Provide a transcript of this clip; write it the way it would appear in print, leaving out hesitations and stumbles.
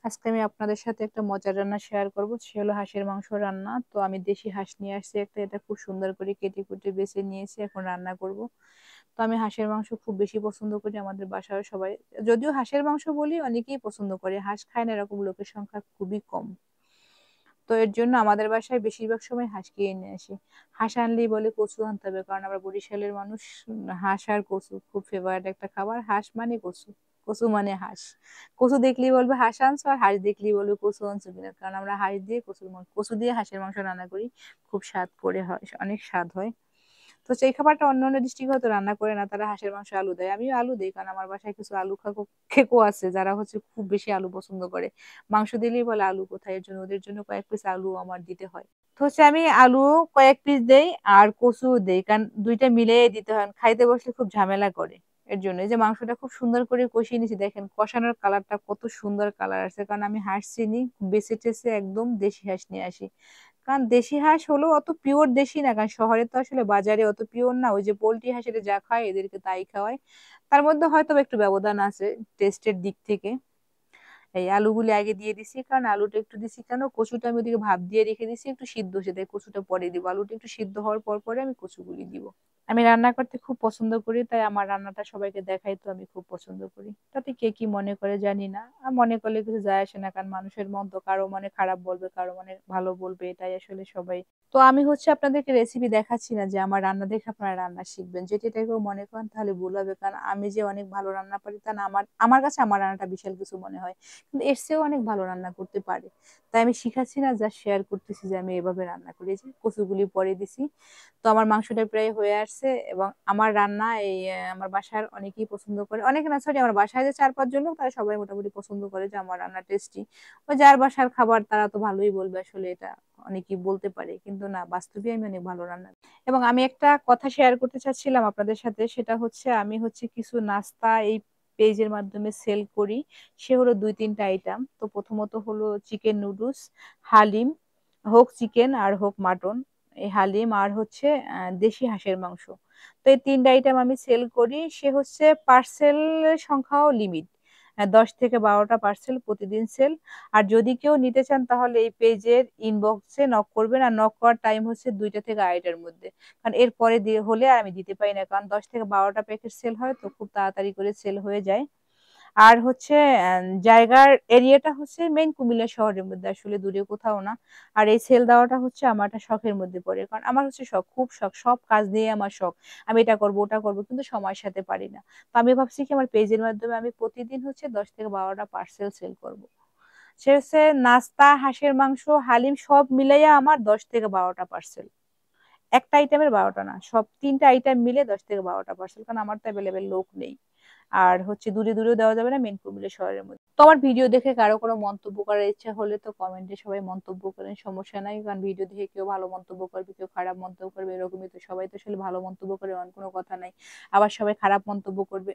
আজকে আমি আপনাদের সাথে একটা মজার রান্না শেয়ার করব, সে হলো হাঁসের মাংস রান্না। তো আমি দেশি হাঁস নিয়ে আসছি একটা, এটা খুব সুন্দর করে কেটে কুটে বেছে নিয়েছি, এখন রান্না করব। তো আমি হাঁসের মাংস খুব বেশি পছন্দ করি, আমাদের বাসায় সবাই, যদিও হাঁসের মাংস বলি অনেকেই পছন্দ করে, হাঁস খায় না এরকম লোকের সংখ্যা খুবই কম। তো এর জন্য আমাদের বাসায় বেশিরভাগ সময় হাঁস কিনে নিয়ে আসি। হাঁস আনলেই বলে কচু আনতে হবে, কারণ আমরা বরিশালের মানুষ। হাঁস আর কচু খুব ফেভারিট একটা খাবার, হাঁস মানে কচু, কচু মানে হাঁস। কচু দেখলেই বলবে হাঁস আনছো, আর হাঁস দেখলেই বলবে কচু আনছো কিনা, কারণ আমরা হাঁস দিয়ে কচু দিয়ে হাঁসের মাংস রান্না করি। খুব স্বাদ করে হয়, অনেক স্বাদ হয়। তো সেই খাবারটা অন্য অন্য ডিস্ট্রিক্ট হয়তো রান্না করে না, তারা হাঁসের মাংস আলু দেয়, আমিও আলু দিই, কারণ আমার বাসায় কিছু আলু খেকো আছে যারা খুব বেশি আলু পছন্দ করে। মাংস দিলেই বলে আলু কোথায়, এর জন্য ওদের জন্য কয়েক পিস আলু আমার দিতে হয়। তো আমি আলু কয়েক পিস দেই, আর কচু দেই, কারণ দুইটা মিলিয়ে দিতে হয়, খাইতে বসলে খুব ঝামেলা করে। এর জন্য এই যে মাংসটা খুব সুন্দর করে কষিয়ে নিয়েছি, দেখেন কষানোর কালারটা কত সুন্দর কালার আছে, কারণ আমি হাঁস চিনি বেছে টেছে একদম দেশি হাঁস নিয়ে আসি। কারণ দেশি হাঁস হলো অত পিওর দেশি না, কারণ শহরে তো আসলে বাজারে অত পিওর না, ওই যে পোল্ট্রি হাঁসের যা খায় এদেরকে তাই খাওয়ায়। তার মধ্যে হয়তো একটু ব্যবধান আছে টেস্টের দিক থেকে। এই আলুগুলি আগে দিয়ে দিছি, কারণ আলুটা একটু দিছি কেন, কচুটা আমি ওদিকে ভাপ দিয়ে রেখে দিছি একটু সিদ্ধ হতে, তাই কচুটা পরে দিব, আলুটা একটু সিদ্ধ হওয়ার পর পরে আমি কচুগুলি দিব। আমি রান্না করতে খুব পছন্দ করি, তাই আমার রান্নাটা সবাইকে দেখাই, তো আমি খুব পছন্দ করি। তাতে কে কি মনে করে জানি না, আর মনে করলে কিছু যায় আসে না, কারণ মানুষের মন তো, কারো মনে খারাপ বলবে কারো মনে ভালো বলবে, এটাই আসলে সবাই। তো আমি আপনাদেরকে রেসিপি দেখাচ্ছি না যে আমার রান্না দেখে আপনারা রান্না শিখবেন, যেটা কেউ মনে করেন তাহলে ভুল হবে, কারণ আমি যে অনেক ভালো রান্না পারি তা না, আমার আমার কাছে আমার রান্নাটা বিশাল কিছু মনে হয়, কিন্তু এর চেয়েও অনেক ভালো রান্না করতে পারে। তাই আমি শিখাচ্ছি না, যা শেয়ার করতেছি যে আমি এভাবে রান্না করি। যে কচুগুলি পরে দিছি, তো আমার মাংসটা প্রায় হয়ে আসছে, এবং আমার রান্না এই আমার বাসার অনেকেই পছন্দ করে, অনেকে না সরি, আমার বাসায় যে 4-5 জন লোক তারা সবাই মোটামুটি পছন্দ করে যে আমার রান্না টেস্টি। ও যার বাসার খাবার তারা তো ভালোই বলবে, আসলে এটা অনেকেই বলতে পারে, কিন্তু না, বাস্তবে আমি অনেক ভালো রান্না করি। এবং আমি একটা কথা শেয়ার করতে চাচ্ছিলাম আপনাদের সাথে, সেটা হচ্ছে আমি কিছু নাস্তা এই পেজের মাধ্যমে সেল করি। সে হলো 2-3টা আইটেম। তো প্রথমত হলো চিকেন নুডলস, হালিম, হোক চিকেন আর হোক মাটন, এই হালিম আর দেশি হাঁসের মাংস। তো এই 3টা আইটেম আমি সেল করি। সে পার্সেল সংখ্যাও লিমিট, 10 থেকে 12টা পার্সেল প্রতিদিন সেল। আর যদি কেউ নিতে চান তাহলে এই পেজের ইনবক্সে নক করবেন, আর নক করার টাইম 2টা থেকে 2:30টার মধ্যে, কারণ এর পরে দিয়ে হলে আর আমি দিতে পারি না, কারণ 10 থেকে 12টা প্যাকেট সেল হয়, তো খুব তাড়াতাড়ি করে সেল হয়ে যায়। আর জায়গার এরিয়াটা মেইন কুমিল্লা শহরের মধ্যে, আসলে দূরে কোথাও না। আর এই সেল দেওয়াটা আমার একটা শখের মধ্যে পড়ে, কারণ আমার শখ, খুব শখ, সব কাজ নিয়ে আমার শখ। আমি এটা করবো ওটা করবো, কিন্তু সময়ের সাথে পারি না। তো আমি ভাবছি কি আমার পেজের মাধ্যমে আমি প্রতিদিন 10 থেকে 12টা পার্সেল সেল করব। সে নাস্তা, হাঁসের মাংস, হালিম সব মিলাইয়া আমার 10 থেকে 12টা পার্সেল। একটা আইটেমের 12টা না, সব 3টা আইটেম মিলে 10 থেকে 12টা পার্সেল, কারণ আমার তো অ্যাভেলেবেল লোক নেই। আর দূরে দূরেও দেওয়া যাবে না, মেন কুমিল্লা শহরের মধ্যে। তো আমার ভিডিও দেখে কারো কোনো মন্তব্য করার ইচ্ছা হলে তো কমেন্টে সবাই মন্তব্য করেন, সমস্যা নাই, কারণ ভিডিও দেখে কেউ ভালো মন্তব্য করবে, কেউ খারাপ মন্তব্য করবে, এরকমই তো, সবাই তো আসলে ভালো মন্তব্য করে, এমন কোনো কথা নাই। আবার সবাই খারাপ মন্তব্য করবে,